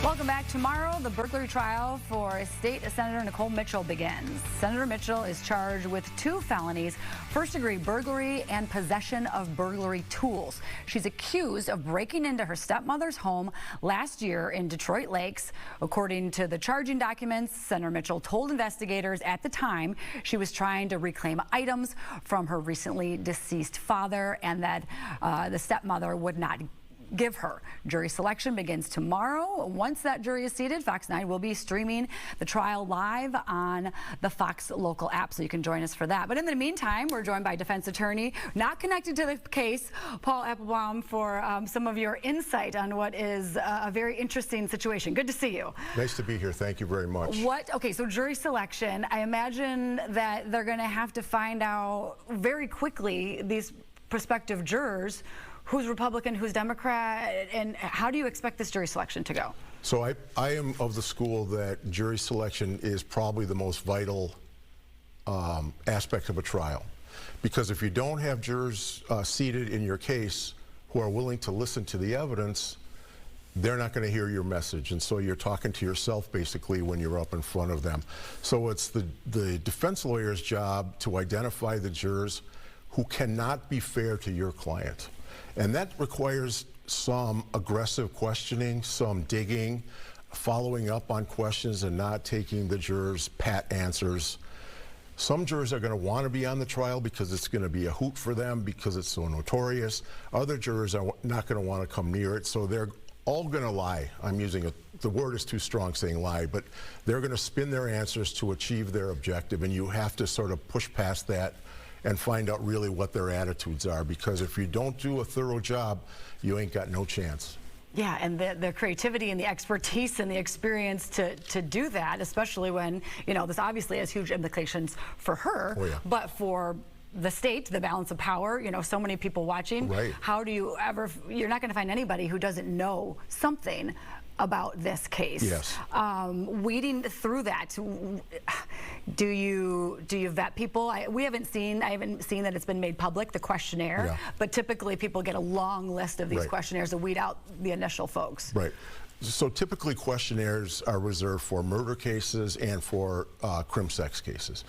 Welcome back. Tomorrow, the burglary trial for State Senator Nicole Mitchell begins. Senator Mitchell is charged with 2 felonies, first-degree burglary and possession of burglary tools. She's accused of breaking into her stepmother's home last year in Detroit Lakes. According to the charging documents, Senator Mitchell told investigators at the time she was trying to reclaim items from her recently deceased father and that the stepmother would not give her. Jury selection begins tomorrow. Once that jury is seated, Fox 9 will be streaming the trial live on the Fox local app, so you can join us for that. But in the meantime, we're joined by defense attorney, not connected to the case, Paul Applebaum, for some of your insight on what is a very interesting situation. Good to see you. Nice to be here. Thank you very much. Okay, so jury selection, I imagine that they're going to have to find out very quickly, these prospective jurors, who's Republican, who's Democrat, and how do you expect this jury selection to go? So I am of the school that jury selection is probably the most vital aspect of a trial. Because if you don't have jurors seated in your case who are willing to listen to the evidence, they're not going to hear your message. And so you're talking to yourself basically when you're up in front of them. So it's the defense lawyer's job to identify the jurors who cannot be fair to your client. And that requires some aggressive questioning, some digging, following up on questions and not taking the jurors' pat answers. Some jurors are going to want to be on the trial because it's going to be a hoot for them because it's so notorious. Other jurors are not going to want to come near it, so they're all going to lie. I'm using the word is too strong saying lie, but they're going to spin their answers to achieve their objective, and you have to sort of push past that and find out really what their attitudes are, because if you don't do a thorough job, you ain't got no chance. Yeah, and the creativity and the expertise and the experience to do that, especially when, you know, this obviously has huge implications for her, but for the state, the balance of power, you know, so many people watching. Right. How do you ever, you're not going to find anybody who doesn't know something about this case. Yes. Weeding through that, do you vet people? I haven't seen that it's been made public, the questionnaire, but typically people get a long list of these questionnaires to weed out the initial folks. Right. So typically questionnaires are reserved for murder cases and for crim sex cases.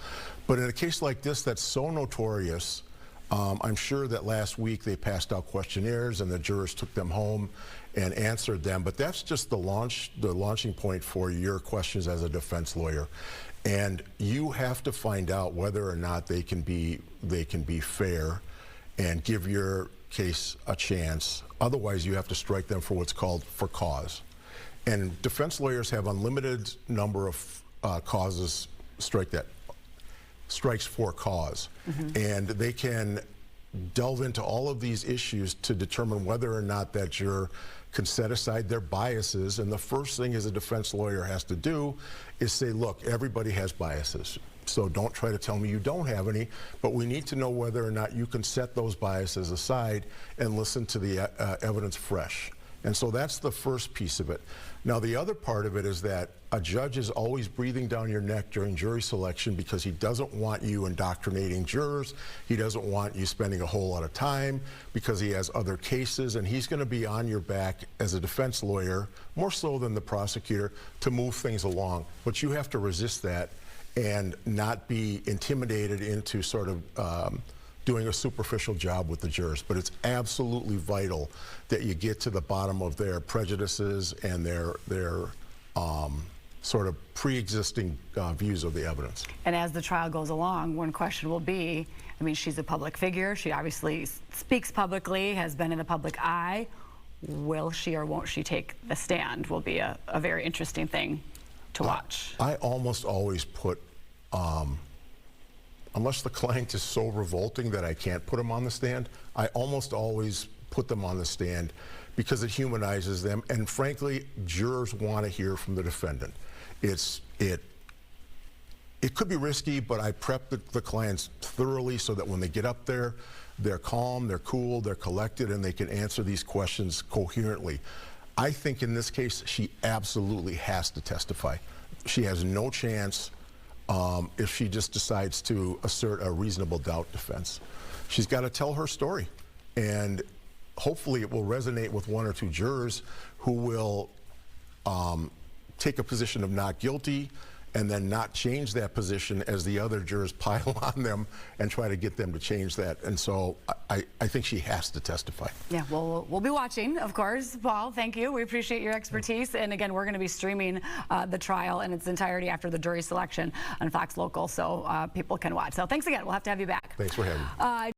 But in a case like this that's so notorious, I'm sure that last week they passed out questionnaires and the jurors took them home and answered them, but that's just the launching point for your questions as a defense lawyer. And you have to find out whether or not they can be fair and give your case a chance. Otherwise, you have to strike them for what's called for cause. And defense lawyers have unlimited number of causes, strikes for cause. And they can delve into all of these issues to determine whether or not that juror can set aside their biases. And the first thing as a defense lawyer has to do is say, look, everybody has biases. So don't try to tell me you don't have any, but we need to know whether or not you can set those biases aside and listen to the evidence fresh. And so that's the first piece of it. Now, the other part of it is that a judge is always breathing down your neck during jury selection because he doesn't want you indoctrinating jurors. He doesn't want you spending a whole lot of time because he has other cases, and he's going to be on your back as a defense lawyer, more so than the prosecutor, to move things along. But you have to resist that and not be intimidated into sort of doing a superficial job with the jurors. But it's absolutely vital that you get to the bottom of their prejudices and their sort of pre-existing views of the evidence. And as the trial goes along, one question will be, I mean, she's a public figure. She obviously speaks publicly, has been in the public eye. Will she or won't she take the stand will be a very interesting thing to watch. I almost always put, unless the client is so revolting that I can't put them on the stand, I almost always put them on the stand because it humanizes them, and frankly, jurors want to hear from the defendant. It could be risky, but I prep the clients thoroughly so that when they get up there, they're calm, they're cool, they're collected, and they can answer these questions coherently. I think in this case, she absolutely has to testify. She has no chance if she just decides to assert a reasonable doubt defense. She's got to tell her story, and hopefully it will resonate with one or two jurors who will take a position of not guilty and then not change that position as the other jurors pile on them and try to get them to change that. And so I think she has to testify. Yeah, well, we'll be watching, of course. Paul, thank you. We appreciate your expertise. And again, we're going to be streaming the trial in its entirety after the jury selection on Fox Local, so people can watch. So thanks again. We'll have to have you back. Thanks for having me.